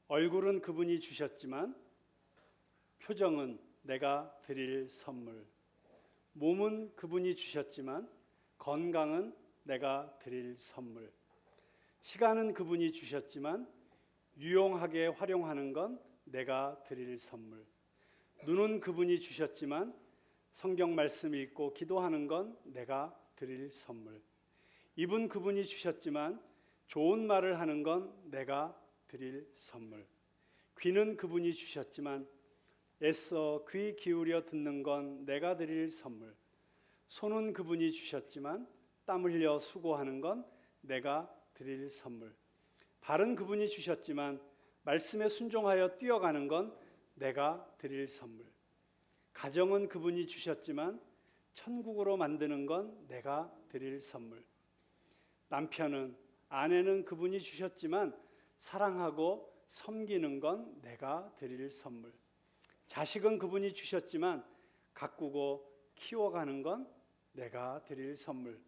얼굴은 그분이 주셨지만 표정은 내가 드릴 선물. 몸은 그분이 주셨지만 건강은 내가 드릴 선물. 시간은 그분이 주셨지만 유용하게 활용하는 건 내가 드릴 선물. 눈은 그분이 주셨지만 성경 말씀 읽고 기도하는 건 내가 드릴 선물. 입은 그분이 주셨지만 좋은 말을 하는 건 내가 드릴 선물. 귀는 그분이 주셨지만 애써 귀 기울여 듣는 건 내가 드릴 선물. 손은 그분이 주셨지만 땀 흘려 수고하는 건 내가 드릴 선물. 발은 그분이 주셨지만 말씀에 순종하여 뛰어가는 건 내가 드릴 선물. 가정은 그분이 주셨지만 천국으로 만드는 건 내가 드릴 선물. 남편은, 아내는 그분이 주셨지만 사랑하고 섬기는 건 내가 드릴 선물. 자식은 그분이 주셨지만 가꾸고 키워가는 건 내가 드릴 선물.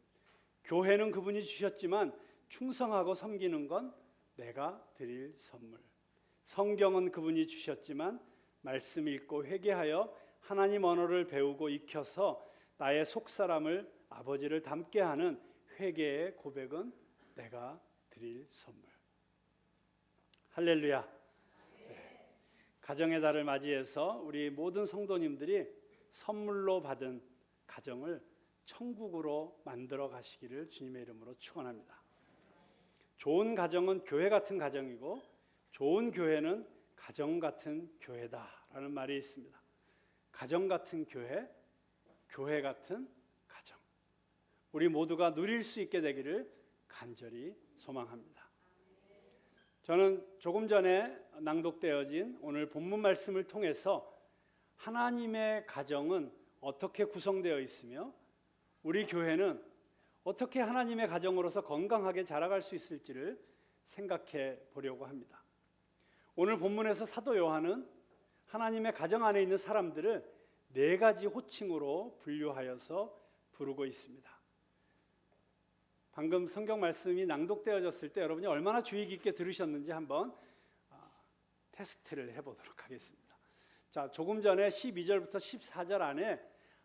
교회는 그분이 주셨지만 충성하고 섬기는 건 내가 드릴 선물. 성경은 그분이 주셨지만 말씀 읽고 회개하여 하나님 언어를 배우고 익혀서 나의 속사람을 아버지를 닮게 하는 회개의 고백은 내가 드릴 선물. 할렐루야. 네. 가정의 달을 맞이해서 우리 모든 성도님들이 선물로 받은 가정을 천국으로 만들어 가시기를 주님의 이름으로 축원합니다. 좋은 가정은 교회 같은 가정이고 좋은 교회는 가정 같은 교회다라는 말이 있습니다. 가정 같은 교회, 교회 같은 가정. 우리 모두가 누릴 수 있게 되기를 간절히 소망합니다. 저는 조금 전에 낭독되어진 오늘 본문 말씀을 통해서 하나님의 가정은 어떻게 구성되어 있으며 우리 교회는 어떻게 하나님의 가정으로서 건강하게 자라갈 수 있을지를 생각해 보려고 합니다. 오늘 본문에서 사도 요한은 하나님의 가정 안에 있는 사람들을 네 가지 호칭으로 분류하여서 부르고 있습니다. 방금 성경 말씀이 낭독되어졌을 때 여러분이 얼마나 주의 깊게 들으셨는지 한번 테스트를 해보도록 하겠습니다. 자, 조금 전에 12절부터 14절 안에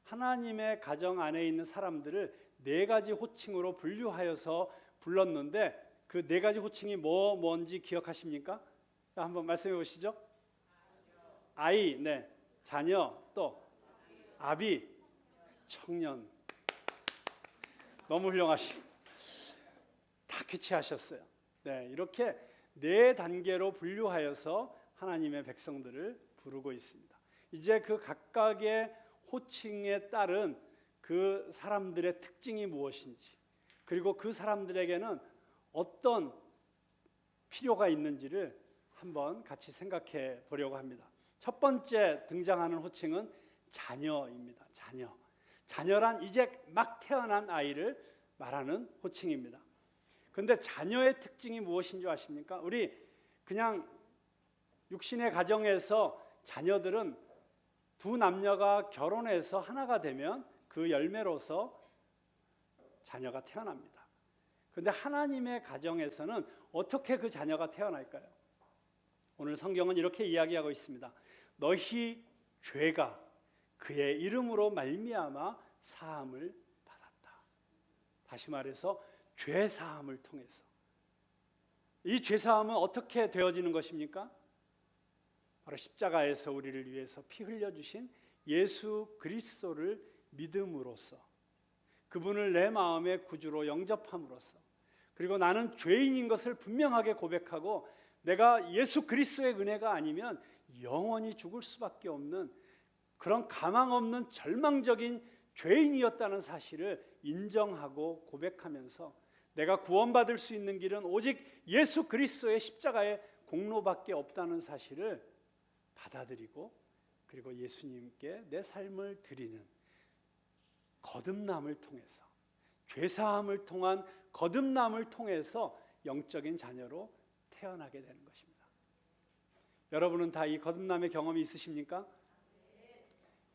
하나님의 가정 안에 있는 사람들을 네 가지 호칭으로 분류하여서 불렀는데 그 네 가지 호칭이 뭔지 기억하십니까? 자, 한번 말씀해 보시죠. 아이, 네, 자녀, 또 아비, 청년. 너무 훌륭하십니다. 다 캐치하셨어요. 네, 이렇게 네 단계로 분류하여서 하나님의 백성들을 부르고 있습니다. 이제 그 각각의 호칭에 따른 그 사람들의 특징이 무엇인지, 그리고 그 사람들에게는 어떤 필요가 있는지를 한번 같이 생각해 보려고 합니다. 첫 번째 등장하는 호칭은 자녀입니다. 자녀. 자녀란 이제 막 태어난 아이를 말하는 호칭입니다. 그런데 자녀의 특징이 무엇인지 아십니까? 우리 그냥 육신의 가정에서 자녀들은 두 남녀가 결혼해서 하나가 되면 그 열매로서 자녀가 태어납니다. 그런데 하나님의 가정에서는 어떻게 그 자녀가 태어날까요? 오늘 성경은 이렇게 이야기하고 있습니다. 너희 죄가 그의 이름으로 말미암아 사함을 받았다. 다시 말해서 죄 사함을 통해서. 이 죄 사함은 어떻게 되어지는 것입니까? 바로 십자가에서 우리를 위해서 피 흘려주신 예수 그리스도를 믿음으로써, 그분을 내 마음의 구주로 영접함으로써, 그리고 나는 죄인인 것을 분명하게 고백하고 내가 예수 그리스도의 은혜가 아니면 영원히 죽을 수밖에 없는 그런 가망 없는 절망적인 죄인이었다는 사실을 인정하고 고백하면서 내가 구원받을 수 있는 길은 오직 예수 그리스도의 십자가의 공로밖에 없다는 사실을 받아들이고, 그리고 예수님께 내 삶을 드리는 거듭남을 통해서, 죄사함을 통한 거듭남을 통해서 영적인 자녀로 태어나게 되는 것입니다. 여러분은 다 이 거듭남의 경험이 있으십니까?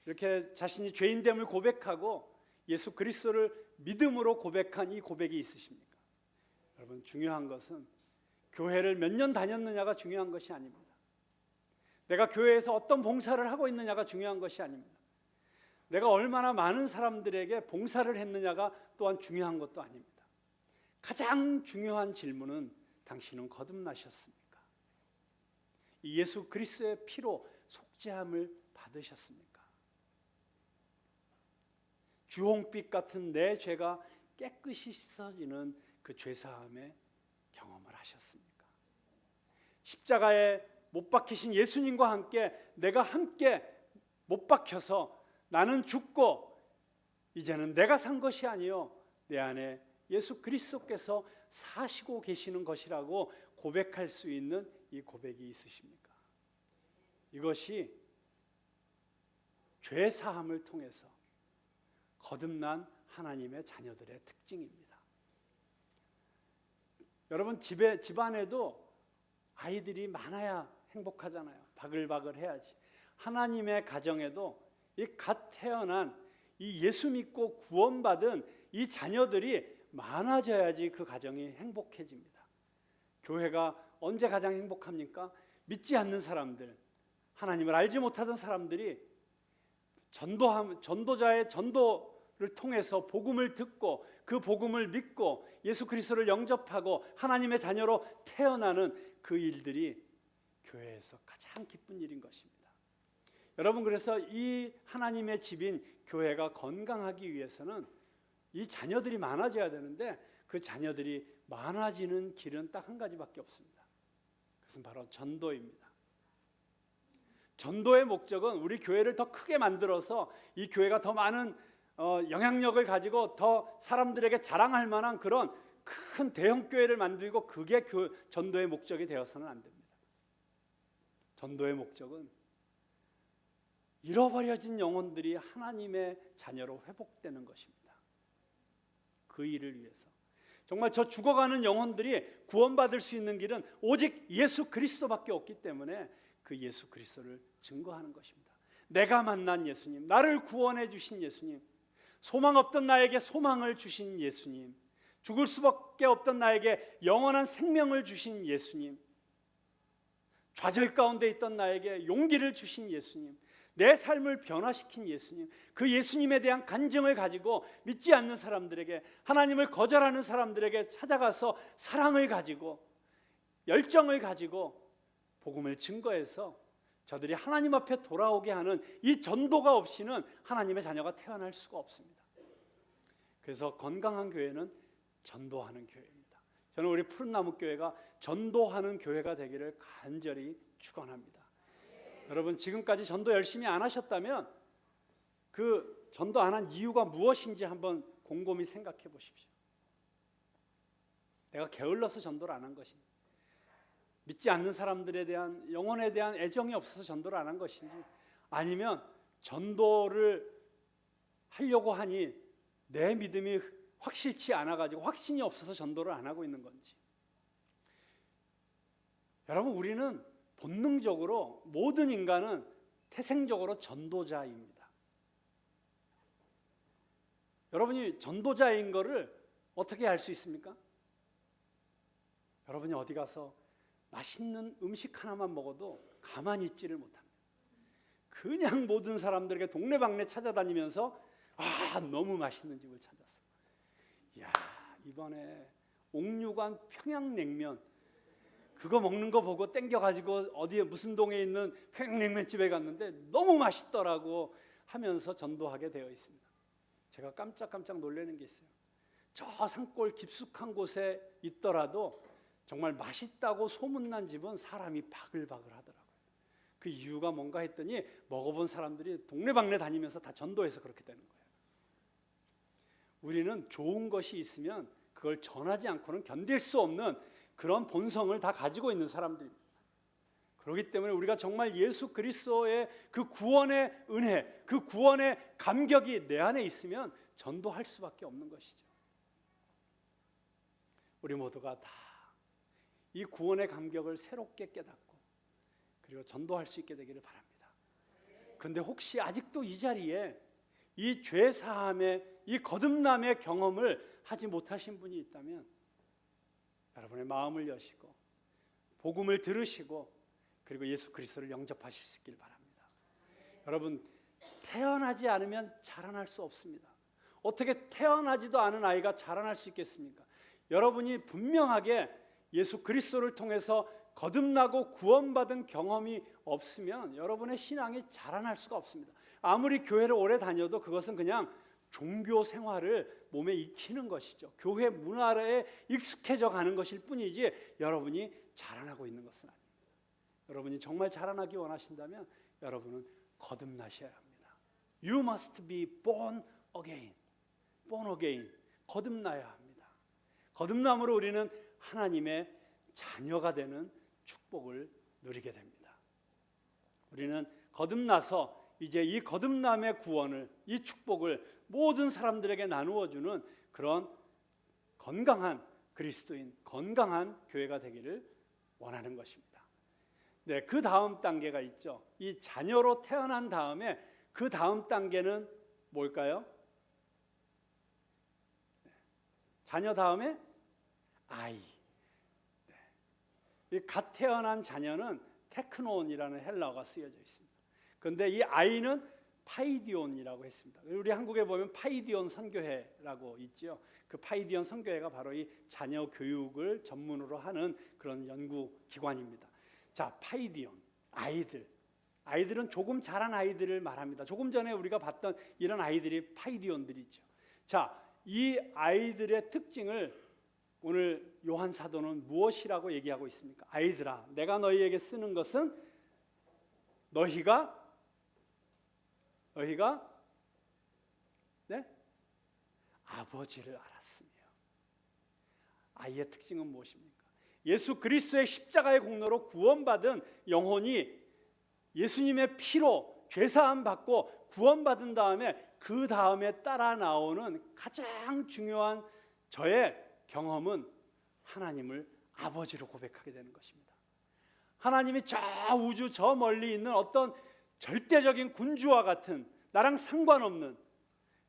이렇게 자신이 죄인됨을 고백하고 예수 그리스도를 믿음으로 고백한 이 고백이 있으십니까? 여러분, 중요한 것은 교회를 몇 년 다녔느냐가 중요한 것이 아닙니다. 내가 교회에서 어떤 봉사를 하고 있느냐가 중요한 것이 아닙니다. 내가 얼마나 많은 사람들에게 봉사를 했느냐가 또한 중요한 것도 아닙니다. 가장 중요한 질문은 당신은 거듭나셨습니까? 이 예수 그리스도의 피로 속죄함을 받으셨습니까? 주홍빛 같은 내 죄가 깨끗이 씻어지는 그 죄사함의 경험을 하셨습니까? 십자가에 못 박히신 예수님과 함께 내가 함께 못 박혀서 나는 죽고 이제는 내가 산 것이 아니요 내 안에 예수 그리스도께서 사시고 계시는 것이라고 고백할 수 있는 이 고백이 있으십니까? 이것이 죄 사함을 통해서 거듭난 하나님의 자녀들의 특징입니다. 여러분 집안에도 아이들이 많아야 행복하잖아요. 바글바글 해야지. 하나님의 가정에도 이 갓 태어난 이 예수 믿고 구원받은 이 자녀들이 많아져야지 그 가정이 행복해집니다. 교회가 언제 가장 행복합니까? 믿지 않는 사람들, 하나님을 알지 못하던 사람들이 전도자의 전도를 통해서 복음을 듣고 그 복음을 믿고 예수 그리스도를 영접하고 하나님의 자녀로 태어나는 그 일들이 교회에서 가장 기쁜 일인 것입니다. 여러분, 그래서 이 하나님의 집인 교회가 건강하기 위해서는 이 자녀들이 많아져야 되는데 그 자녀들이 많아지는 길은 딱 한 가지밖에 없습니다. 그것은 바로 전도입니다. 전도의 목적은 우리 교회를 더 크게 만들어서 이 교회가 더 많은 영향력을 가지고 더 사람들에게 자랑할 만한 그런 큰 대형 교회를 만들고 그게 전도의 목적이 되어서는 안 됩니다. 전도의 목적은 잃어버려진 영혼들이 하나님의 자녀로 회복되는 것입니다. 그 일을 위해서 정말 저 죽어가는 영혼들이 구원받을 수 있는 길은 오직 예수 그리스도밖에 없기 때문에 그 예수 그리스도를 증거하는 것입니다. 내가 만난 예수님, 나를 구원해 주신 예수님, 소망 없던 나에게 소망을 주신 예수님, 죽을 수밖에 없던 나에게 영원한 생명을 주신 예수님, 좌절 가운데 있던 나에게 용기를 주신 예수님, 내 삶을 변화시킨 예수님, 그 예수님에 대한 간증을 가지고 믿지 않는 사람들에게, 하나님을 거절하는 사람들에게 찾아가서 사랑을 가지고 열정을 가지고 복음을 증거해서 저들이 하나님 앞에 돌아오게 하는 이 전도가 없이는 하나님의 자녀가 태어날 수가 없습니다. 그래서 건강한 교회는 전도하는 교회입니다. 저는 우리 푸른나무 교회가 전도하는 교회가 되기를 간절히 축원합니다. 여러분, 지금까지 전도 열심히 안 하셨다면 그 전도 안 한 이유가 무엇인지 한번 곰곰이 생각해 보십시오. 내가 게을러서 전도를 안 한 것인지, 믿지 않는 사람들에 대한 영혼에 대한 애정이 없어서 전도를 안 한 것인지, 아니면 전도를 하려고 하니 내 믿음이 확실치 않아가지고 확신이 없어서 전도를 안 하고 있는 건지. 여러분, 우리는 본능적으로 모든 인간은 태생적으로 전도자입니다. 여러분이 전도자인 것을 어떻게 알 수 있습니까? 여러분이 어디 가서 맛있는 음식 하나만 먹어도 가만히 있지를 못합니다. 그냥 모든 사람들에게 동네방네 찾아다니면서 너무 맛있는 집을 찾았어. 야, 이번에 옥류관 평양냉면 그거 먹는 거 보고 땡겨가지고 어디에 무슨 동에 있는 평양냉면집에 갔는데 너무 맛있더라고 하면서 전도하게 되어 있습니다. 제가 깜짝깜짝 놀라는 게 있어요. 저 산골 깊숙한 곳에 있더라도 정말 맛있다고 소문난 집은 사람이 바글바글 하더라고요. 그 이유가 뭔가 했더니 먹어본 사람들이 동네방네 다니면서 다 전도해서 그렇게 되는 거예요. 우리는 좋은 것이 있으면 그걸 전하지 않고는 견딜 수 없는 그런 본성을 다 가지고 있는 사람들입니다. 그렇기 때문에 우리가 정말 예수 그리스도의 그 구원의 은혜, 그 구원의 감격이 내 안에 있으면 전도할 수밖에 없는 것이죠. 우리 모두가 다 이 구원의 감격을 새롭게 깨닫고 그리고 전도할 수 있게 되기를 바랍니다. 그런데 혹시 아직도 이 자리에 이 죄 사함의 이 거듭남의 경험을 하지 못하신 분이 있다면 여러분의 마음을 여시고 복음을 들으시고 그리고 예수 그리스도를 영접하실 수 있길 바랍니다. 여러분, 태어나지 않으면 자라날 수 없습니다. 어떻게 태어나지도 않은 아이가 자라날 수 있겠습니까? 여러분이 분명하게 예수 그리스도를 통해서 거듭나고 구원받은 경험이 없으면 여러분의 신앙이 자라날 수가 없습니다. 아무리 교회를 오래 다녀도 그것은 그냥 종교 생활을 몸에 익히는 것이죠. 교회 문화에 익숙해져 가는 것일 뿐이지 여러분이 자라나고 있는 것은 아닙니다. 여러분이 정말 자라나기 원하신다면 여러분은 거듭나셔야 합니다. You must be born again. born again. 거듭나야 합니다. 거듭남으로 우리는 하나님의 자녀가 되는 축복을 누리게 됩니다. 우리는 거듭나서 이제 이 거듭남의 구원을, 이 축복을 모든 사람들에게 나누어 주는 그런 건강한 그리스도인, 건강한 교회가 되기를 원하는 것입니다. 네, 그 다음 단계가 있죠. 이 자녀로 태어난 다음에 그 다음 단계는 뭘까요? 자녀 다음에 아이. 이 갓 태어난 자녀는 테크논이라는 헬라어가 쓰여져 있습니다. 그런데 이 아이는 파이디온이라고 했습니다. 우리 한국에 보면 파이디온 선교회라고 있죠. 그 파이디온 선교회가 바로 이 자녀 교육을 전문으로 하는 그런 연구 기관입니다. 자, 파이디온, 아이들은 조금 자란 아이들을 말합니다. 조금 전에 우리가 봤던 이런 아이들이 파이디온들이죠. 자, 이 아이들의 특징을 오늘 요한 사도는 무엇이라고 얘기하고 있습니까? 아이들아, 내가 너희에게 쓰는 것은 너희가 네? 아버지를 알았으며. 아이의 특징은 무엇입니까? 예수 그리스도의 십자가의 공로로 구원받은 영혼이 예수님의 피로 죄사함 받고 구원받은 다음에 그 다음에 따라 나오는 가장 중요한 저의 경험은 하나님을 아버지로 고백하게 되는 것입니다. 하나님이 저 우주 저 멀리 있는 어떤 절대적인 군주와 같은 나랑 상관없는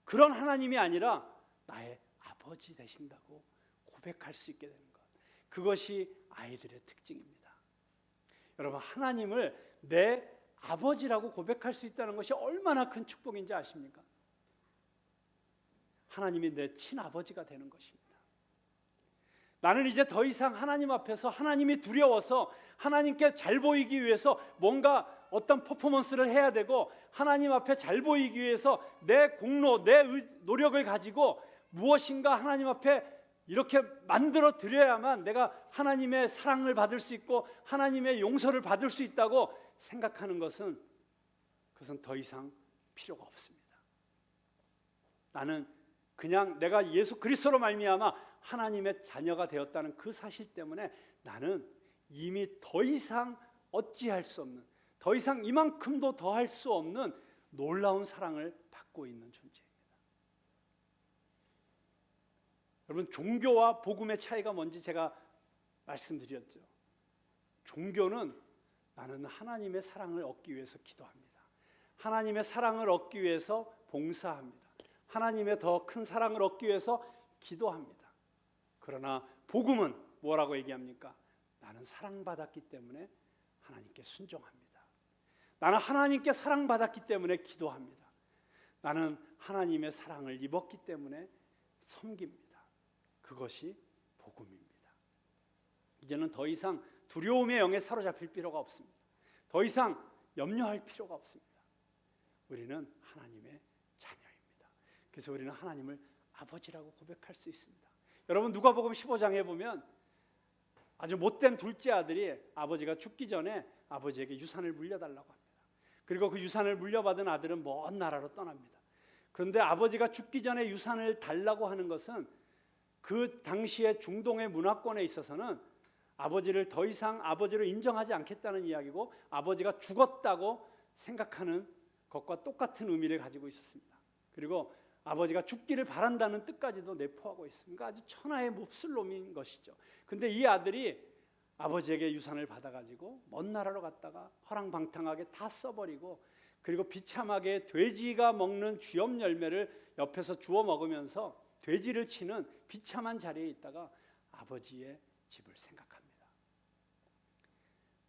그런 하나님이 아니라 나의 아버지 되신다고 고백할 수 있게 되는 것, 그것이 아이들의 특징입니다. 여러분, 하나님을 내 아버지라고 고백할 수 있다는 것이 얼마나 큰 축복인지 아십니까? 하나님이 내 친아버지가 되는 것입니다. 나는 이제 더 이상 하나님 앞에서 하나님이 두려워서 하나님께 잘 보이기 위해서 뭔가 어떤 퍼포먼스를 해야 되고 하나님 앞에 잘 보이기 위해서 내 공로, 내 노력을 가지고 무엇인가 하나님 앞에 이렇게 만들어 드려야만 내가 하나님의 사랑을 받을 수 있고 하나님의 용서를 받을 수 있다고 생각하는 것은 그것은 더 이상 필요가 없습니다. 나는 그냥 내가 예수 그리스도로 말미암아 하나님의 자녀가 되었다는 그 사실 때문에 나는 이미 더 이상 어찌할 수 없는, 더 이상 이만큼도 더 할 수 없는 놀라운 사랑을 받고 있는 존재입니다. 여러분, 종교와 복음의 차이가 뭔지 제가 말씀드렸죠. 종교는 나는 하나님의 사랑을 얻기 위해서 기도합니다. 하나님의 사랑을 얻기 위해서 봉사합니다. 하나님의 더 큰 사랑을 얻기 위해서 기도합니다. 그러나 복음은 뭐라고 얘기합니까? 나는 사랑받았기 때문에 하나님께 순종합니다. 나는 하나님께 사랑받았기 때문에 기도합니다. 나는 하나님의 사랑을 입었기 때문에 섬깁니다. 그것이 복음입니다. 이제는 더 이상 두려움의 영에 사로잡힐 필요가 없습니다. 더 이상 염려할 필요가 없습니다. 우리는 하나님의 자녀입니다. 그래서 우리는 하나님을 아버지라고 고백할 수 있습니다. 여러분, 누가복음 15장에 보면 아주 못된 둘째 아들이 아버지가 죽기 전에 아버지에게 유산을 물려달라고 합니다. 그리고 그 유산을 물려받은 아들은 먼 나라로 떠납니다. 그런데 아버지가 죽기 전에 유산을 달라고 하는 것은 그 당시의 중동의 문화권에 있어서는 아버지를 더 이상 아버지로 인정하지 않겠다는 이야기고 아버지가 죽었다고 생각하는 것과 똑같은 의미를 가지고 있었습니다. 그리고 아버지가 죽기를 바란다는 뜻까지도 내포하고 있습니다. 아주 천하의 몹쓸 놈인 것이죠. 근데 이 아들이 아버지에게 유산을 받아가지고 먼 나라로 갔다가 허랑방탕하게 다 써버리고 그리고 비참하게 돼지가 먹는 쥐염 열매를 옆에서 주워 먹으면서 돼지를 치는 비참한 자리에 있다가 아버지의 집을 생각합니다.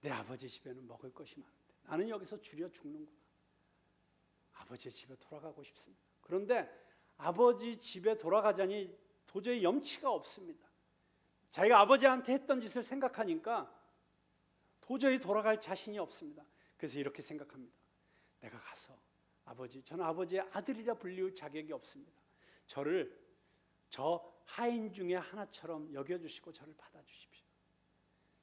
내 아버지 집에는 먹을 것이 많은데 나는 여기서 줄여 죽는구나. 아버지 집에 돌아가고 싶습니다. 그런데 아버지 집에 돌아가자니 도저히 염치가 없습니다. 자기가 아버지한테 했던 짓을 생각하니까 도저히 돌아갈 자신이 없습니다. 그래서 이렇게 생각합니다. 내가 가서 아버지, 저는 아버지의 아들이라 불리울 자격이 없습니다. 저를 저 하인 중에 하나처럼 여겨주시고 저를 받아주십시오.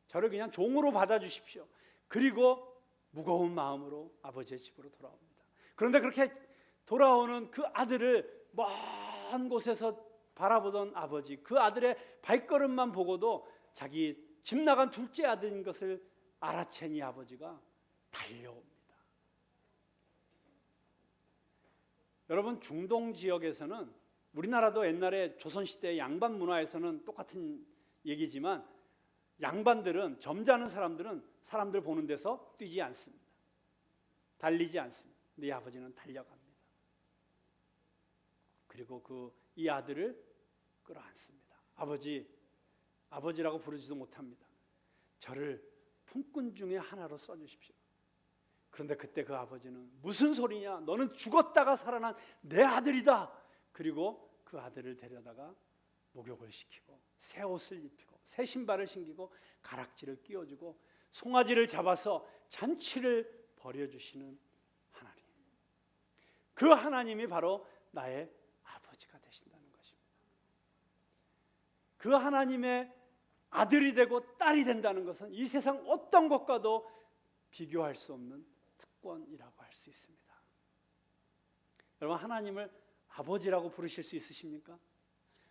저를 그냥 종으로 받아주십시오. 그리고 무거운 마음으로 아버지의 집으로 돌아옵니다. 그런데 그렇게 돌아오는 그 아들을 먼 곳에서 바라보던 아버지, 그 아들의 발걸음만 보고도 자기 집 나간 둘째 아들인 것을 알아채니 아버지가 달려옵니다. 여러분, 중동 지역에서는, 우리나라도 옛날에 조선시대 양반 문화에서는 똑같은 얘기지만 양반들은, 점잖은 사람들은 사람들 보는 데서 뛰지 않습니다. 달리지 않습니다. 네 아버지는 달려갑니다. 그리고 이 아들을 끌어안습니다. 아버지라고 부르지도 못합니다. 저를 품꾼 중에 하나로 써주십시오. 그런데 그때 그 아버지는 무슨 소리냐? 너는 죽었다가 살아난 내 아들이다. 그리고 그 아들을 데려다가 목욕을 시키고 새 옷을 입히고 새 신발을 신기고 가락지를 끼워주고 송아지를 잡아서 잔치를 벌여주시는 하나님. 그 하나님이 바로 나의 아버지가 되신다는 것입니다. 그 하나님의 아들이 되고 딸이 된다는 것은 이 세상 어떤 것과도 비교할 수 없는 특권이라고 할 수 있습니다. 여러분, 하나님을 아버지라고 부르실 수 있으십니까?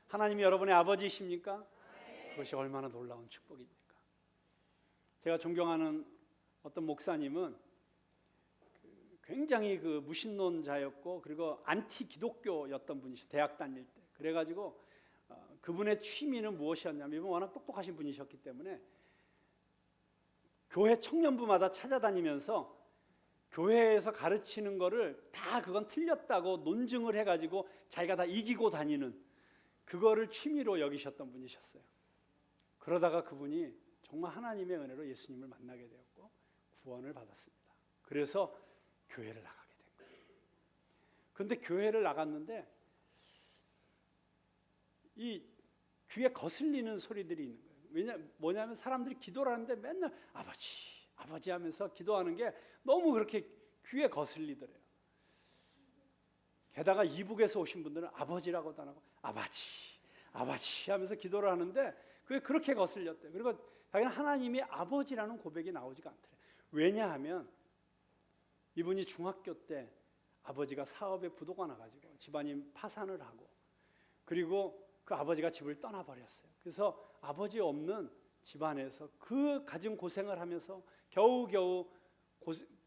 하나님이 여러분의 아버지이십니까? 그것이 얼마나 놀라운 축복입니까? 제가 존경하는 어떤 목사님은 굉장히 무신론자였고 그리고 안티 기독교였던 분이시죠. 대학 다닐 때. 그래가지고 그분의 취미는 무엇이었냐면, 이분 워낙 똑똑하신 분이셨기 때문에 교회 청년부마다 찾아다니면서 교회에서 가르치는 거를 다 그건 틀렸다고 논증을 해가지고 자기가 다 이기고 다니는, 그거를 취미로 여기셨던 분이셨어요. 그러다가 그분이 정말 하나님의 은혜로 예수님을 만나게 되었고 구원을 받았습니다. 그래서 교회를 나가게 된 거예요. 그런데 교회를 나갔는데 이 귀에 거슬리는 소리들이 있는 거예요. 뭐냐면 사람들이 기도를 하는데 맨날 아버지 하면서 기도하는 게 너무 그렇게 귀에 거슬리더래요. 게다가 이북에서 오신 분들은 아버지라고도 안 하고 아버지 하면서 기도를 하는데 그게 그렇게 거슬렸대요. 그리고 자기는 하나님이 아버지라는 고백이 나오지가 않더래요. 왜냐하면 이분이 중학교 때 아버지가 사업에 부도가 나가지고 집안이 파산을 하고, 그리고 그 아버지가 집을 떠나버렸어요. 그래서 아버지 없는 집안에서 그 가진 고생을 하면서 겨우겨우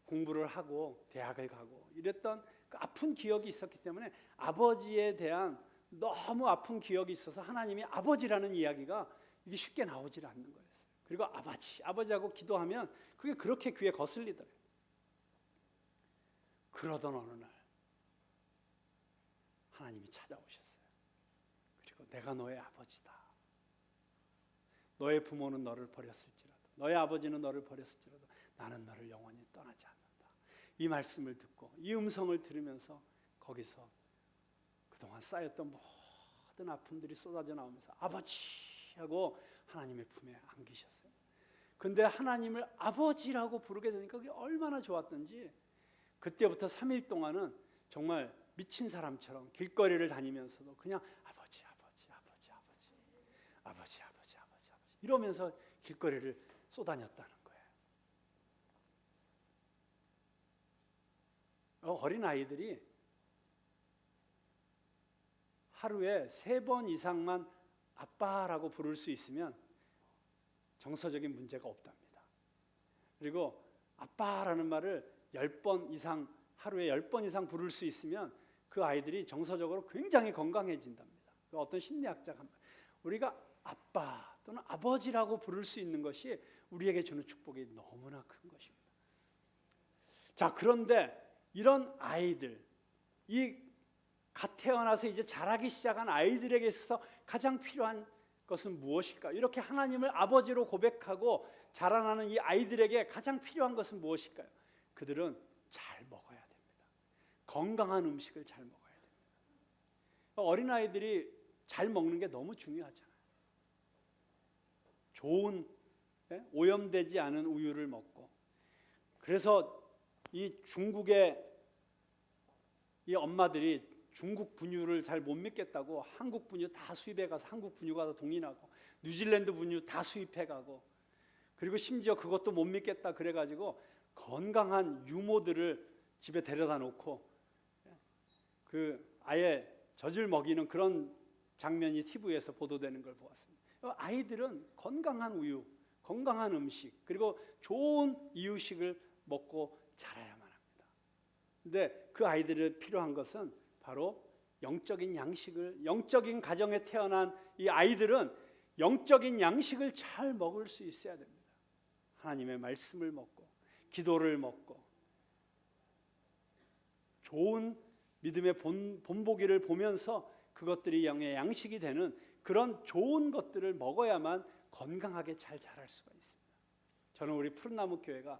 공부를 하고 대학을 가고 이랬던 그 아픈 기억이 있었기 때문에 아버지에 대한 너무 아픈 기억이 있어서 하나님이 아버지라는 이야기가 이게 쉽게 나오질 않는 거였어요. 그리고 아버지하고 기도하면 그게 그렇게 귀에 거슬리더래요. 그러던 어느 날 하나님이 찾아오셨어요. 그리고 내가 너의 아버지다. 너의 부모는 너를 버렸을지라도, 너의 아버지는 너를 버렸을지라도 나는 너를 영원히 떠나지 않는다. 이 말씀을 듣고 이 음성을 들으면서 거기서 그동안 쌓였던 모든 아픔들이 쏟아져 나오면서 아버지 하고 하나님의 품에 안기셨어요. 근데 하나님을 아버지라고 부르게 되니까 그게 얼마나 좋았던지 그때부터 3일 동안은 정말 미친 사람처럼 길거리를 다니면서도 그냥 아버지 이러면서 길거리를 쏘다녔다는 거예요. 어린 아이들이 하루에 3번 이상만 아빠라고 부를 수 있으면 정서적인 문제가 없답니다. 그리고 아빠라는 말을 10번 이상, 하루에 10번 이상 부를 수 있으면 그 아이들이 정서적으로 굉장히 건강해진답니다. 어떤 심리학자가 한 말, 우리가 아빠 또는 아버지라고 부를 수 있는 것이 우리에게 주는 축복이 너무나 큰 것입니다. 자, 그런데 이런 아이들, 이 갓 태어나서 이제 자라기 시작한 아이들에게 있어서 가장 필요한 것은 무엇일까? 이렇게 하나님을 아버지로 고백하고 자라나는 이 아이들에게 가장 필요한 것은 무엇일까요? 그들은 잘 먹어야 됩니다. 건강한 음식을 잘 먹어야 됩니다. 어린아이들이 잘 먹는 게 너무 중요하잖아요. 좋은 오염되지 않은 우유를 먹고, 그래서 이 중국의 이 엄마들이 중국 분유를 잘 못 믿겠다고 한국 분유 다 수입해 가서 한국 분유가 더 동인하고, 뉴질랜드 분유 다 수입해 가고, 그리고 심지어 그것도 못 믿겠다 그래가지고 건강한 유모들을 집에 데려다 놓고 그 아예 젖을 먹이는 그런 장면이 TV에서 보도되는 걸 보았습니다. 아이들은 건강한 우유, 건강한 음식, 그리고 좋은 이유식을 먹고 자라야만 합니다. 근데 그 아이들이 필요한 것은 바로 영적인 양식을, 영적인 가정에 태어난 이 아이들은 영적인 양식을 잘 먹을 수 있어야 됩니다. 하나님의 말씀을 먹고, 기도를 먹고, 좋은 믿음의 본보기를 보면서 그것들이 영의 양식이 되는 그런 좋은 것들을 먹어야만 건강하게 잘 자랄 수가 있습니다. 저는 우리 푸른나무 교회가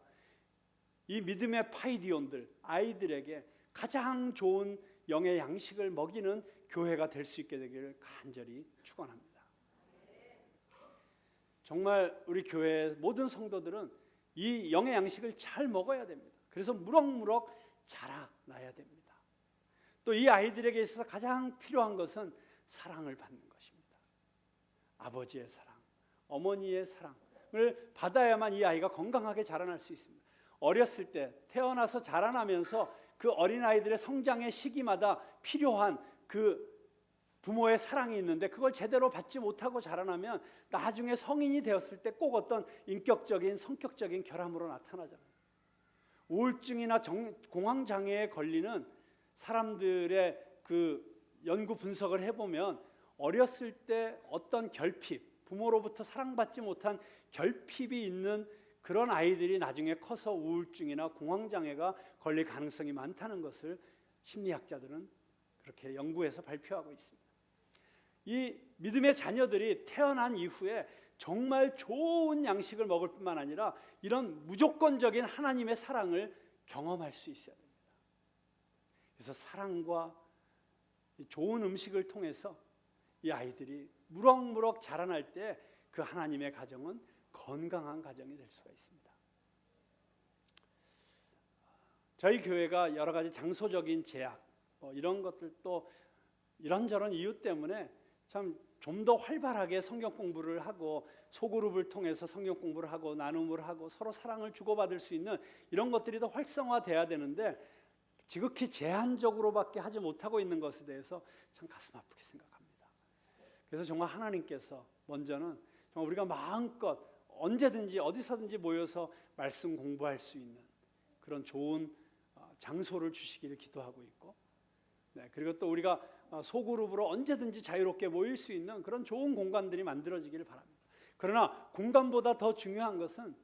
이 믿음의 파이디온들, 아이들에게 가장 좋은 영의 양식을 먹이는 교회가 될 수 있게 되기를 간절히 축원합니다. 정말 우리 교회의 모든 성도들은 이 영의 양식을 잘 먹어야 됩니다. 그래서 무럭무럭 자라나야 됩니다. 또 이 아이들에게 있어서 가장 필요한 것은 사랑을 받는 것입니다. 아버지의 사랑, 어머니의 사랑을 받아야만 이 아이가 건강하게 자라날 수 있습니다. 어렸을 때 태어나서 자라나면서 그 어린아이들의 성장의 시기마다 필요한 그 부모의 사랑이 있는데 그걸 제대로 받지 못하고 자라나면 나중에 성인이 되었을 때 꼭 어떤 인격적인, 성격적인 결함으로 나타나잖아요. 우울증이나 공황장애에 걸리는 사람들의 그 연구 분석을 해보면 어렸을 때 어떤 결핍, 부모로부터 사랑받지 못한 결핍이 있는 그런 아이들이 나중에 커서 우울증이나 공황장애가 걸릴 가능성이 많다는 것을 심리학자들은 그렇게 연구해서 발표하고 있습니다. 이 믿음의 자녀들이 태어난 이후에 정말 좋은 양식을 먹을 뿐만 아니라 이런 무조건적인 하나님의 사랑을 경험할 수 있어야 됩니다. 그래서 사랑과 좋은 음식을 통해서 이 아이들이 무럭무럭 자라날 때 그 하나님의 가정은 건강한 가정이 될 수가 있습니다. 저희 교회가 여러 가지 장소적인 제약, 이런 것들도 이런저런 이유 때문에 참 좀 더 활발하게 성경 공부를 하고 소그룹을 통해서 성경 공부를 하고 나눔을 하고 서로 사랑을 주고받을 수 있는 이런 것들이 더 활성화돼야 되는데 지극히 제한적으로밖에 하지 못하고 있는 것에 대해서 참 가슴 아프게 생각합니다. 그래서 정말 하나님께서 먼저는 정말 우리가 마음껏 언제든지 어디서든지 모여서 말씀 공부할 수 있는 그런 좋은 장소를 주시기를 기도하고 있고, 그리고 또 우리가 소그룹으로 언제든지 자유롭게 모일 수 있는 그런 좋은 공간들이 만들어지기를 바랍니다. 그러나 공간보다 더 중요한 것은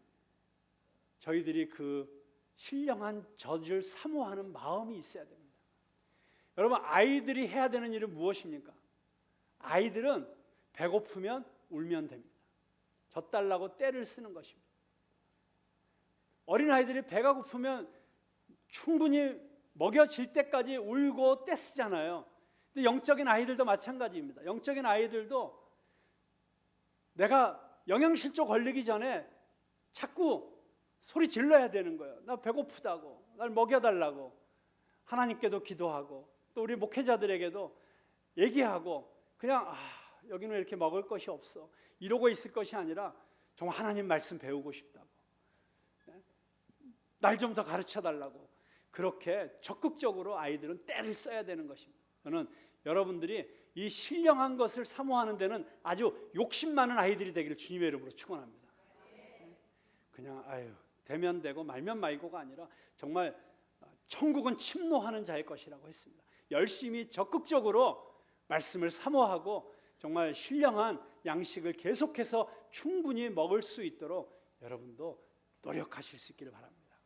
저희들이 그 신령한 젖을 사모하는 마음이 있어야 됩니다. 여러분, 아이들이 해야 되는 일은 무엇입니까? 아이들은 배고프면 울면 됩니다. 젖 달라고 떼를 쓰는 것입니다. 어린아이들이 배가 고프면 충분히 먹여질 때까지 울고 떼쓰잖아요. 근데 영적인 아이들도 마찬가지입니다. 영적인 아이들도 내가 영양실조 걸리기 전에 자꾸 소리 질러야 되는 거예요. 나 배고프다고, 날 먹여달라고 하나님께도 기도하고 또 우리 목회자들에게도 얘기하고 그냥 여기는 왜 이렇게 먹을 것이 없어 이러고 있을 것이 아니라 정말 하나님 말씀 배우고 싶다고, 날 좀 더 가르쳐달라고 그렇게 적극적으로 아이들은 때를 써야 되는 것입니다. 저는 여러분들이 이 신령한 것을 사모하는 데는 아주 욕심 많은 아이들이 되기를 주님의 이름으로 축원합니다. 그냥 되면 되고 말면 말고가 아니라 정말 천국은 침노하는 자의 것이라고 했습니다. 열심히 적극적으로 말씀을 사모하고 정말 신령한 양식을 계속해서 충분히 먹을 수 있도록 여러분도 노력하실 수 있기를 바랍니다.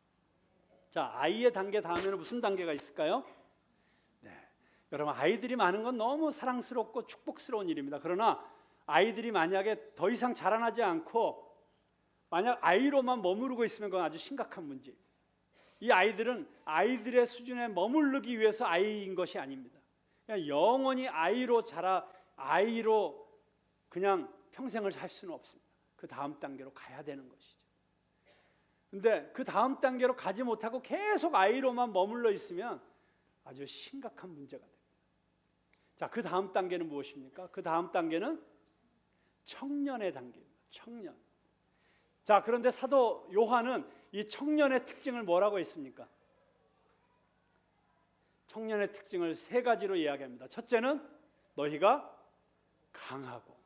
자, 아이의 단계 다음에는 무슨 단계가 있을까요? 여러분, 아이들이 많은 건 너무 사랑스럽고 축복스러운 일입니다. 그러나 아이들이 만약에 더 이상 자라나지 않고 만약 아이로만 머무르고 있으면 그건 아주 심각한 문제. 이 아이들은 아이들의 수준에 머무르기 위해서 아이인 것이 아닙니다. 그냥 영원히 아이로 아이로 그냥 평생을 살 수는 없습니다. 그 다음 단계로 가야 되는 것이죠. 근데 그 다음 단계로 가지 못하고 계속 아이로만 머물러 있으면 아주 심각한 문제가 됩니다. 자, 그 다음 단계는 무엇입니까? 그 다음 단계는 청년의 단계입니다. 청년. 자, 그런데 사도 요한은 이 청년의 특징을 뭐라고 했습니까? 청년의 특징을 세 가지로 이야기합니다. 첫째는 너희가 강하고.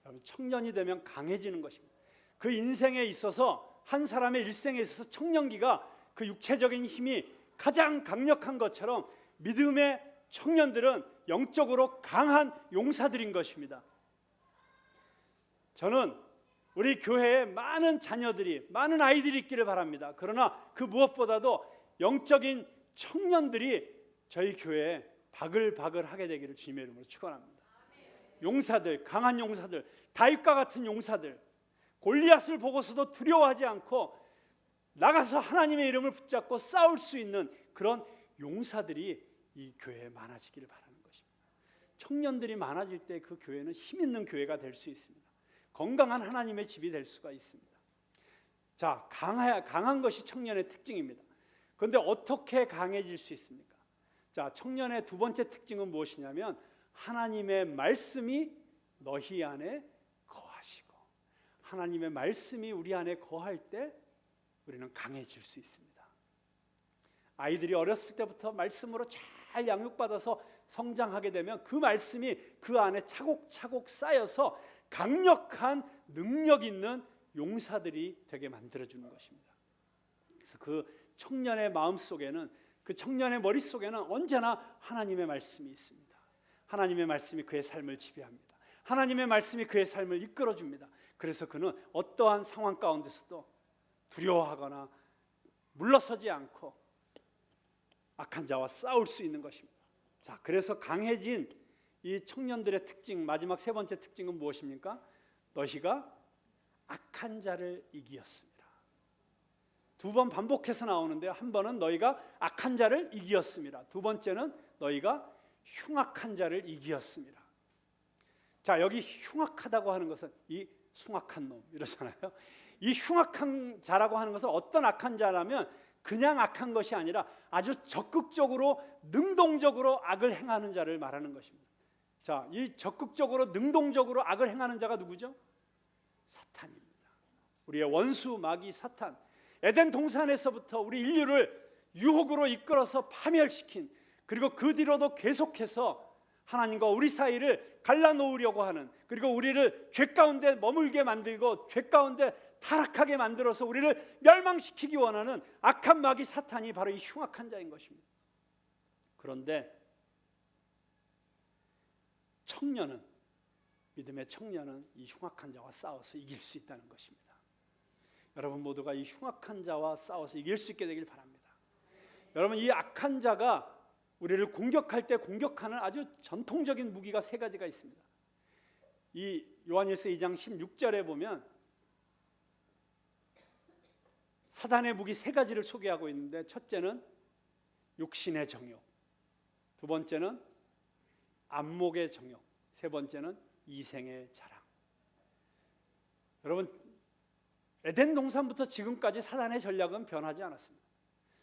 여러분, 청년이 되면 강해지는 것입니다. 그 인생에 있어서 한 사람의 일생에 있어서 청년기가 그 육체적인 힘이 가장 강력한 것처럼 믿음의 청년들은 영적으로 강한 용사들인 것입니다. 저는 우리 교회에 많은 자녀들이, 많은 아이들이 있기를 바랍니다. 그러나 그 무엇보다도 영적인 청년들이 저희 교회에 바글바글하게 되기를 주님의 이름으로 축원합니다. 용사들, 강한 용사들, 다윗과 같은 용사들, 골리앗을 보고서도 두려워하지 않고 나가서 하나님의 이름을 붙잡고 싸울 수 있는 그런 용사들이 이 교회에 많아지기를 바라는 것입니다. 청년들이 많아질 때 그 교회는 힘 있는 교회가 될 수 있습니다. 건강한 하나님의 집이 될 수가 있습니다. 자, 강한 것이 청년의 특징입니다. 그런데 어떻게 강해질 수 있습니까? 자, 청년의 두 번째 특징은 무엇이냐면 하나님의 말씀이 너희 안에 거하시고, 하나님의 말씀이 우리 안에 거할 때 우리는 강해질 수 있습니다. 아이들이 어렸을 때부터 말씀으로 잘 양육받아서 성장하게 되면 그 말씀이 그 안에 차곡차곡 쌓여서 강력한 능력 있는 용사들이 되게 만들어주는 것입니다. 그래서 그 청년의 마음속에는, 그 청년의 머릿속에는 언제나 하나님의 말씀이 있습니다. 하나님의 말씀이 그의 삶을 지배합니다. 하나님의 말씀이 그의 삶을 이끌어줍니다. 그래서 그는 어떠한 상황 가운데서도 두려워하거나 물러서지 않고 악한 자와 싸울 수 있는 것입니다. 자, 그래서 강해진 이 청년들의 특징, 마지막 세 번째 특징은 무엇입니까? 너희가 악한 자를 이기었습니다. 두 번 반복해서 나오는데요. 한 번은 너희가 악한 자를 이기었습니다. 두 번째는 너희가 흉악한 자를 이기었습니다. 자, 여기 흉악하다고 하는 것은 이 숭악한 놈 이러잖아요. 이 흉악한 자라고 하는 것은 어떤 악한 자라면 그냥 악한 것이 아니라 아주 적극적으로 능동적으로 악을 행하는 자를 말하는 것입니다. 자, 이 적극적으로 능동적으로 악을 행하는 자가 누구죠? 사탄입니다. 우리의 원수 마귀 사탄. 에덴 동산에서부터 우리 인류를 유혹으로 이끌어서 파멸시킨, 그리고 그 뒤로도 계속해서 하나님과 우리 사이를 갈라놓으려고 하는, 그리고 우리를 죄 가운데 머물게 만들고 죄 가운데 타락하게 만들어서 우리를 멸망시키기 원하는 악한 마귀 사탄이 바로 이 흉악한 자인 것입니다. 그런데 청년은, 믿음의 청년은 이 흉악한 자와 싸워서 이길 수 있다는 것입니다. 여러분 모두가 이 흉악한 자와 싸워서 이길 수 있게 되길 바랍니다. 여러분, 이 악한 자가 우리를 공격할 때 공격하는 아주 전통적인 무기가 세 가지가 있습니다. 이 요한일서 2장 16절에 보면 사단의 무기 세 가지를 소개하고 있는데, 첫째는 육신의 정욕, 두 번째는 안목의 정욕, 세 번째는 이생의 자랑. 여러분, 에덴 동산부터 지금까지 사단의 전략은 변하지 않았습니다.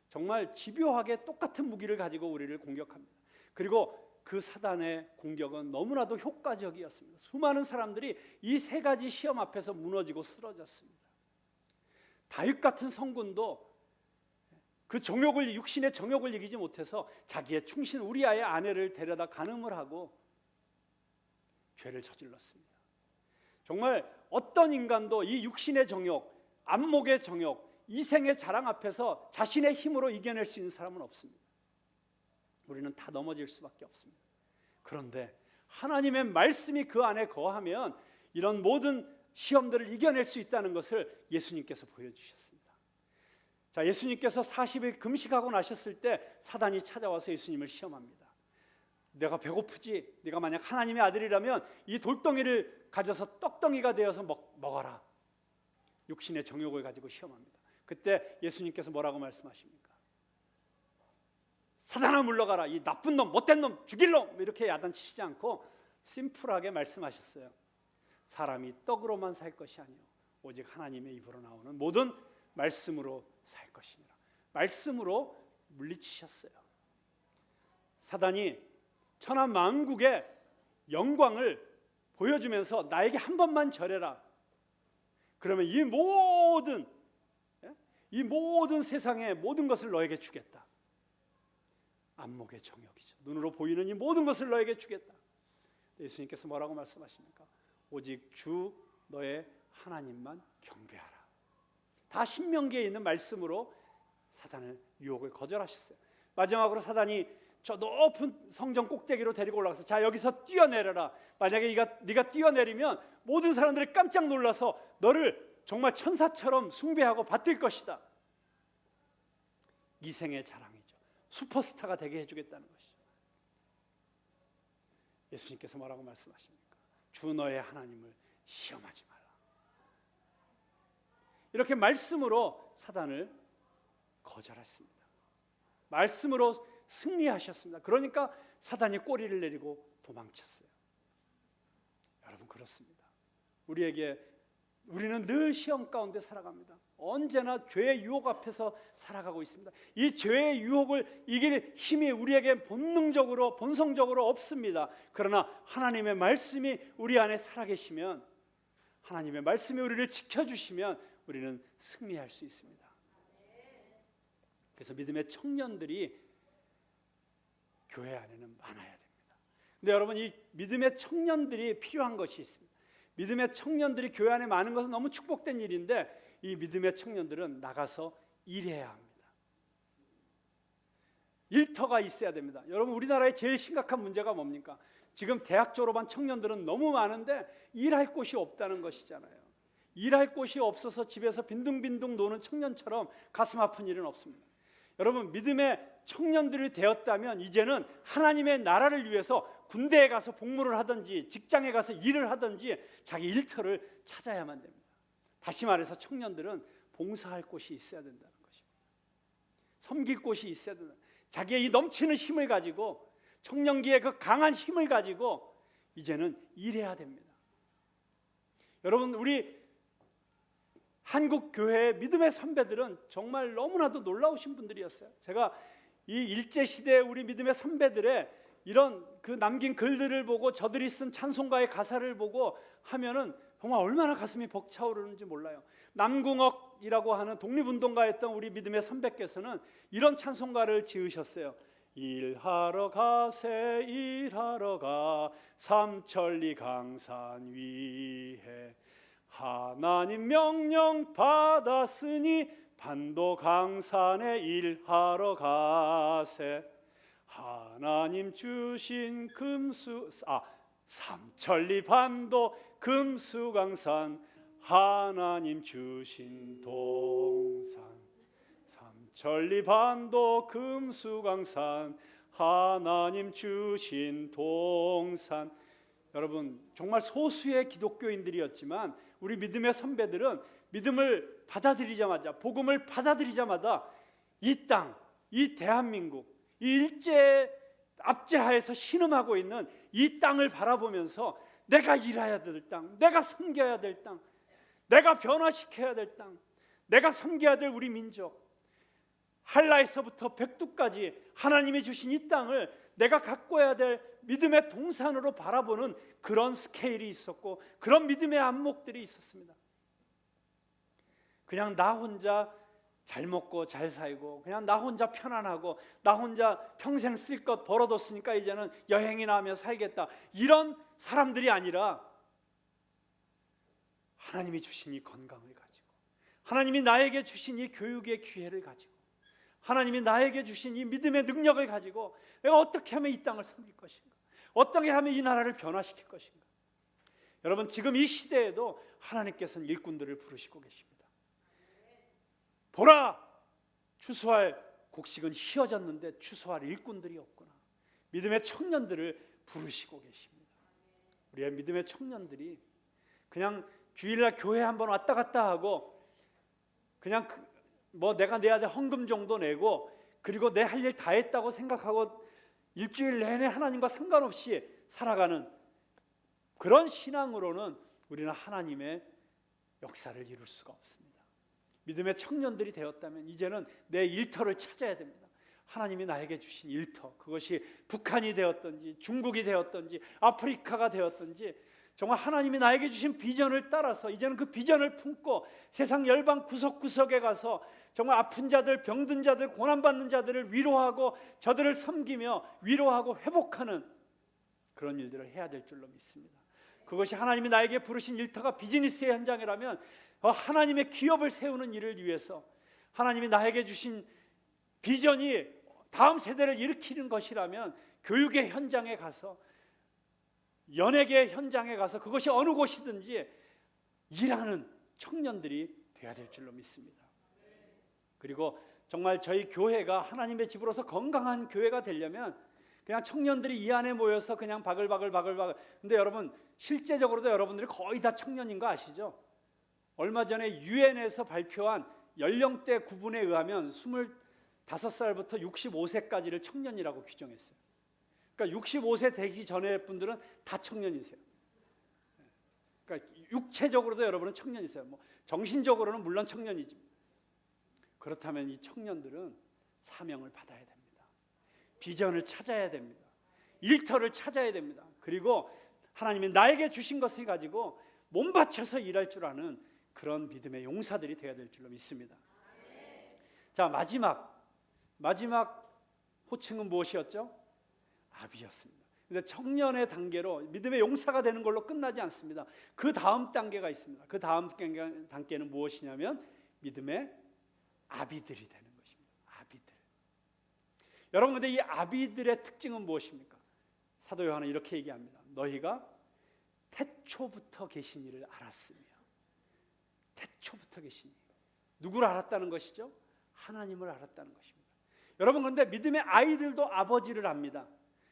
정말 집요하게 똑같은 무기를 가지고 우리를 공격합니다. 그리고 그 사단의 공격은 너무나도 효과적이었습니다. 수많은 사람들이 이 세 가지 시험 앞에서 무너지고 쓰러졌습니다. 다윗 같은 성군도 그 정욕을, 육신의 정욕을 이기지 못해서 자기의 충신 우리아의 아내를 데려다 간음을 하고 죄를 저질렀습니다. 정말 어떤 인간도 이 육신의 정욕, 안목의 정욕, 이생의 자랑 앞에서 자신의 힘으로 이겨낼 수 있는 사람은 없습니다. 우리는 다 넘어질 수밖에 없습니다. 그런데 하나님의 말씀이 그 안에 거하면 이런 모든 시험들을 이겨낼 수 있다는 것을 예수님께서 보여주셨습니다. 자, 예수님께서 40일 금식하고 나셨을 때 사단이 찾아와서 예수님을 시험합니다. 내가 배고프지? 네가 만약 하나님의 아들이라면 이 돌덩이를 가져서 떡덩이가 되어서 먹어라. 육신의 정욕을 가지고 시험합니다. 그때 예수님께서 뭐라고 말씀하십니까? 사단아 물러가라, 이 나쁜 놈, 못된 놈, 죽일 놈, 이렇게 야단치시지 않고 심플하게 말씀하셨어요. 사람이 떡으로만 살 것이 아니요 오직 하나님의 입으로 나오는 모든 말씀으로 살 것이니라. 말씀으로 물리치셨어요. 사단이 천하 만국의 영광을 보여주면서 나에게 한 번만 절해라. 그러면 이 모든 세상의 모든 것을 너에게 주겠다. 안목의 정욕이죠. 눈으로 보이는 이 모든 것을 너에게 주겠다. 예수님께서 뭐라고 말씀하십니까? 오직 주 너의 하나님만 경배하라. 다 신명기에 있는 말씀으로 사단의 유혹을 거절하셨어요. 마지막으로 사단이 저 높은 성전 꼭대기로 데리고 올라가서 자 여기서 뛰어내려라. 만약에 네가 뛰어내리면 모든 사람들이 깜짝 놀라서 너를 정말 천사처럼 숭배하고 받들 것이다. 이생의 자랑이죠. 슈퍼스타가 되게 해주겠다는 것이죠. 예수님께서 뭐라고 말씀하십니까? 주 너의 하나님을 시험하지 말라. 이렇게 말씀으로 사단을 거절했습니다. 말씀으로 승리하셨습니다. 그러니까 사단이 꼬리를 내리고 도망쳤어요. 여러분 그렇습니다. 우리는 늘 시험 가운데 살아갑니다. 언제나 죄의 유혹 앞에서 살아가고 있습니다. 이 죄의 유혹을 이길 힘이 우리에게 본성적으로 없습니다. 그러나 하나님의 말씀이 우리 안에 살아계시면, 하나님의 말씀이 우리를 지켜주시면 우리는 승리할 수 있습니다. 그래서 믿음의 청년들이 교회 안에는 많아야 됩니다. 근데 여러분 이 믿음의 청년들이 필요한 것이 있습니다. 믿음의 청년들이 교회 안에 많은 것은 너무 축복된 일인데 이 믿음의 청년들은 나가서 일해야 합니다. 일터가 있어야 됩니다. 여러분 우리나라의 제일 심각한 문제가 뭡니까? 지금 대학 졸업한 청년들은 너무 많은데 일할 곳이 없다는 것이잖아요. 일할 곳이 없어서 집에서 빈둥빈둥 노는 청년처럼 가슴 아픈 일은 없습니다. 여러분 믿음의 청년들이 되었다면 이제는 하나님의 나라를 위해서 군대에 가서 복무를 하든지 직장에 가서 일을 하든지 자기 일터를 찾아야만 됩니다. 다시 말해서 청년들은 봉사할 곳이 있어야 된다는 것입니다. 섬길 곳이 있어야 된다. 자기의 이 넘치는 힘을 가지고 청년기의 그 강한 힘을 가지고 이제는 일해야 됩니다. 여러분 우리 한국 교회의 믿음의 선배들은 정말 너무나도 놀라우신 분들이었어요. 제가 이 일제 시대 우리 믿음의 선배들의 이런 그 남긴 글들을 보고 저들이 쓴 찬송가의 가사를 보고 하면은 정말 얼마나 가슴이 벅차오르는지 몰라요. 남궁옥이라고 하는 독립운동가였던 우리 믿음의 선배께서는 이런 찬송가를 지으셨어요. 일하러 가세 일하러 가 삼천리 강산 위에 하나님 명령 받았으니 반도 강산에 일하러 가세 하나님 주신 삼천리 반도 금수강산 하나님 주신 동산 삼천리 반도 금수강산 하나님 주신 동산. 여러분 정말 소수의 기독교인들이었지만 우리 믿음의 선배들은 믿음을 받아들이자마자 복음을 받아들이자마자 이 땅, 이 대한민국, 이 일제 압제하에서 신음하고 있는 이 땅을 바라보면서 내가 일해야 될 땅, 내가 섬겨야 될 땅, 내가 변화시켜야 될 땅, 내가 섬겨야 될 우리 민족, 한라에서부터 백두까지 하나님이 주신 이 땅을 내가 가꿔야 될 믿음의 동산으로 바라보는 그런 스케일이 있었고 그런 믿음의 안목들이 있었습니다. 그냥 나 혼자 잘 먹고 잘 살고 그냥 나 혼자 편안하고 나 혼자 평생 쓸 것 벌어뒀으니까 이제는 여행이나 하며 살겠다, 이런 사람들이 아니라 하나님이 주신 이 건강을 가지고 하나님이 나에게 주신 이 교육의 기회를 가지고 하나님이 나에게 주신 이 믿음의 능력을 가지고 내가 어떻게 하면 이 땅을 섬길 것인가, 어떻게 하면 이 나라를 변화시킬 것인가. 여러분 지금 이 시대에도 하나님께서는 일꾼들을 부르시고 계십니다. 보라, 추수할 곡식은 휘어졌는데 추수할 일꾼들이 없구나. 믿음의 청년들을 부르시고 계십니다. 우리의 믿음의 청년들이 그냥 주일날 교회 한번 왔다 갔다 하고 그냥 뭐 내가 내야 될 헌금 정도 내고 그리고 내 할 일 다 했다고 생각하고 일주일 내내 하나님과 상관없이 살아가는 그런 신앙으로는 우리는 하나님의 역사를 이룰 수가 없습니다. 믿음의 청년들이 되었다면 이제는 내 일터를 찾아야 됩니다. 하나님이 나에게 주신 일터, 그것이 북한이 되었든지 중국이 되었든지 아프리카가 되었든지 정말 하나님이 나에게 주신 비전을 따라서 이제는 그 비전을 품고 세상 열방 구석구석에 가서 정말 아픈 자들, 병든 자들, 고난받는 자들을 위로하고 저들을 섬기며 위로하고 회복하는 그런 일들을 해야 될 줄로 믿습니다. 그것이 하나님이 나에게 부르신 일터가 비즈니스의 현장이라면 하나님의 기업을 세우는 일을 위해서 하나님이 나에게 주신 비전이 다음 세대를 일으키는 것이라면 교육의 현장에 가서 연예계 현장에 가서 그것이 어느 곳이든지 일하는 청년들이 되어야 될 줄로 믿습니다. 그리고 정말 저희 교회가 하나님의 집으로서 건강한 교회가 되려면 그냥 청년들이 이 안에 모여서 그냥 바글바글 근데 여러분 실제적으로도 여러분들이 거의 다 청년인 거 아시죠? 얼마 전에 유엔에서 발표한 연령대 구분에 의하면 25살부터 65세까지를 청년이라고 규정했어요. 그러니까 65세 되기 전의 분들은 다 청년이세요. 그러니까 육체적으로도 여러분은 청년이세요. 뭐 정신적으로는 물론 청년이지. 그렇다면 이 청년들은 사명을 받아야 됩니다. 비전을 찾아야 됩니다. 일터를 찾아야 됩니다. 그리고 하나님이 나에게 주신 것을 가지고 몸바쳐서 일할 줄 아는 그런 믿음의 용사들이 되어야 될 줄로 믿습니다. 자, 마지막 호칭은 무엇이었죠? 아비였습니다. 근데 청년의 단계로 믿음의 용사가 되는 걸로 끝나지 않습니다. 그 다음 단계가 있습니다. 그 다음 단계는 무엇이냐면 믿음의 아비들이 되는 것입니다. 아비들. 여러분, 근데 이 아비들의 특징은 무엇입니까? 사도 요한은 이렇게 얘기합니다. 너희가 태초부터 계신 이를 알았으며. 태초부터 계신 이. 누구를 알았다는 것이죠? 하나님을 알았다는 것입니다. 여러분, 그런데 믿음의 아이들도 아버지를 압니다.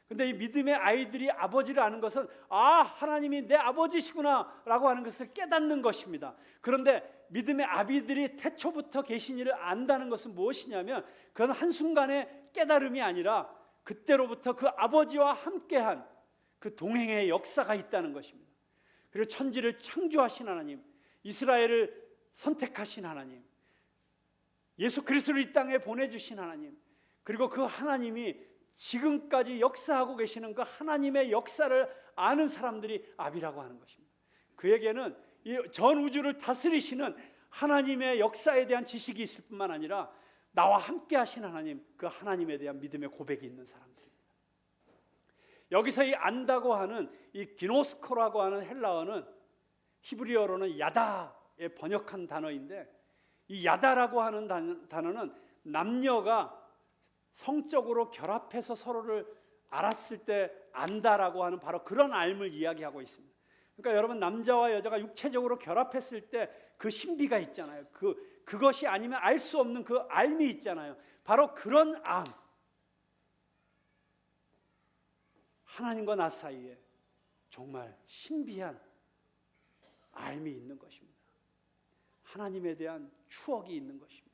근데 이 믿음의 아이들이 아버지를 아는 것은 하나님이 내 아버지시구나 라고 하는 것을 깨닫는 것입니다. 그런데 믿음의 아비들이 태초부터 계신 이를 안다는 것은 무엇이냐면 그건 한순간의 깨달음이 아니라 그때로부터 그 아버지와 함께한 그 동행의 역사가 있다는 것입니다. 그리고 천지를 창조하신 하나님, 이스라엘을 선택하신 하나님, 예수 그리스도를 이 땅에 보내주신 하나님, 그리고 그 하나님이 지금까지 역사하고 계시는 그 하나님의 역사를 아는 사람들이 아비라고 하는 것입니다. 그에게는 이 전 우주를 다스리시는 하나님의 역사에 대한 지식이 있을 뿐만 아니라 나와 함께 하신 하나님, 그 하나님에 대한 믿음의 고백이 있는 사람들입니다. 여기서 이 안다고 하는 이 기노스코라고 하는 헬라어는 히브리어로는 야다에 번역한 단어인데 이 야다라고 하는 단어는 남녀가 성적으로 결합해서 서로를 알았을 때 안다라고 하는 바로 그런 알을 이야기하고 있습니다. 그러니까 여러분, 남자와 여자가 육체적으로 결합했을 때 그 신비가 있잖아요. 그것이 아니면 알 수 없는 그 알미 있잖아요. 바로 그런 암, 하나님과 나 사이에 정말 신비한 알미 있는 것입니다. 하나님에 대한 추억이 있는 것입니다.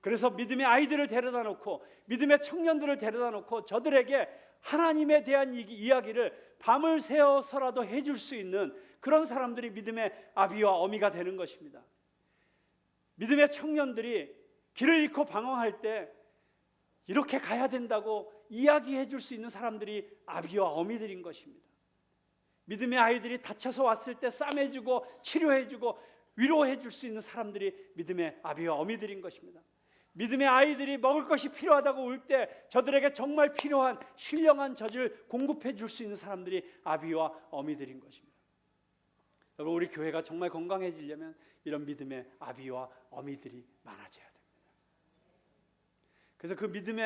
그래서 믿음의 아이들을 데려다 놓고 믿음의 청년들을 데려다 놓고 저들에게 하나님에 대한 이야기를 밤을 새워서라도 해줄 수 있는 그런 사람들이 믿음의 아비와 어미가 되는 것입니다. 믿음의 청년들이 길을 잃고 방황할 때 이렇게 가야 된다고 이야기해 줄 수 있는 사람들이 아비와 어미들인 것입니다. 믿음의 아이들이 다쳐서 왔을 때 싸매주고 치료해주고 위로해 줄 수 있는 사람들이 믿음의 아비와 어미들인 것입니다. 믿음의 아이들이 먹을 것이 필요하다고 울 때 저들에게 정말 필요한 신령한 젖을 공급해 줄 수 있는 사람들이 아비와 어미들인 것입니다. 여러분, 우리 교회가 정말 건강해지려면 이런 믿음의 아비와 어미들이 많아져야 됩니다. 그래서 그 믿음의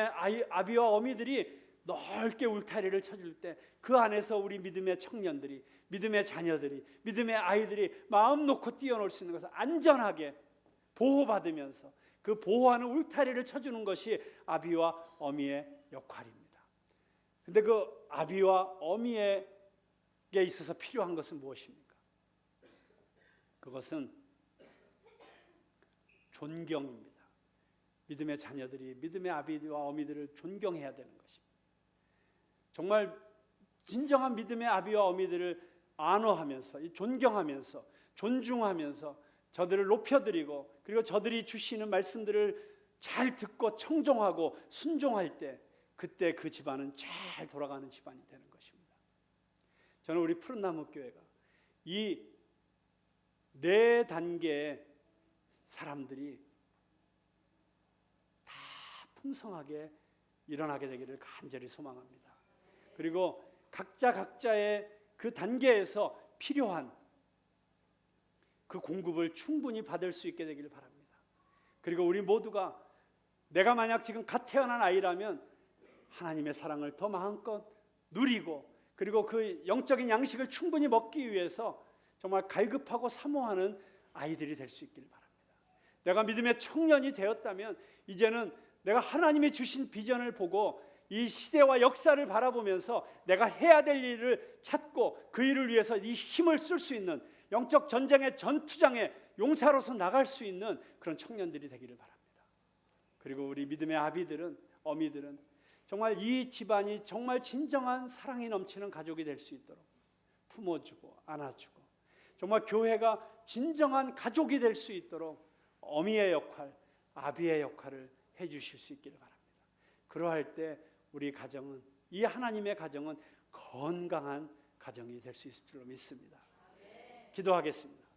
아비와 어미들이 넓게 울타리를 쳐줄 때 그 안에서 우리 믿음의 청년들이, 믿음의 자녀들이, 믿음의 아이들이 마음 놓고 뛰어놀 수 있는 것을 안전하게 보호받으면서 그 보호하는 울타리를 쳐주는 것이 아비와 어미의 역할입니다. 그런데 그 아비와 어미에게 있어서 필요한 것은 무엇입니까? 그것은 존경입니다. 믿음의 자녀들이 믿음의 아비와 어미들을 존경해야 되는 것입니다. 정말 진정한 믿음의 아비와 어미들을 안어하면서, 존경하면서, 존중하면서 저들을 높여드리고, 그리고 저들이 주시는 말씀들을 잘 듣고 청종하고 순종할 때, 그때 그 집안은 잘 돌아가는 집안이 되는 것입니다. 저는 우리 푸른나무 교회가 이 4단계의 사람들이 다 풍성하게 일어나게 되기를 간절히 소망합니다. 그리고 각자의 그 단계에서 필요한 그 공급을 충분히 받을 수 있게 되기를 바랍니다. 그리고 우리 모두가, 내가 만약 지금 갓 태어난 아이라면 하나님의 사랑을 더 마음껏 누리고, 그리고 그 영적인 양식을 충분히 먹기 위해서 정말 갈급하고 사모하는 아이들이 될 수 있기를 바랍니다. 내가 믿음의 청년이 되었다면 이제는 내가 하나님이 주신 비전을 보고 이 시대와 역사를 바라보면서 내가 해야 될 일을 찾고 그 일을 위해서 이 힘을 쓸 수 있는, 영적 전쟁의 전투장에 용사로서 나갈 수 있는 그런 청년들이 되기를 바랍니다. 그리고 우리 믿음의 아비들은, 어미들은 정말 이 집안이 정말 진정한 사랑이 넘치는 가족이 될 수 있도록 품어주고 안아주고, 정말 교회가 진정한 가족이 될 수 있도록 어미의 역할, 아비의 역할을 해주실 수 있기를 바랍니다. 그러할 때 우리 가정은, 이 하나님의 가정은 건강한 가정이 될 수 있을 줄로 믿습니다. 기도하겠습니다.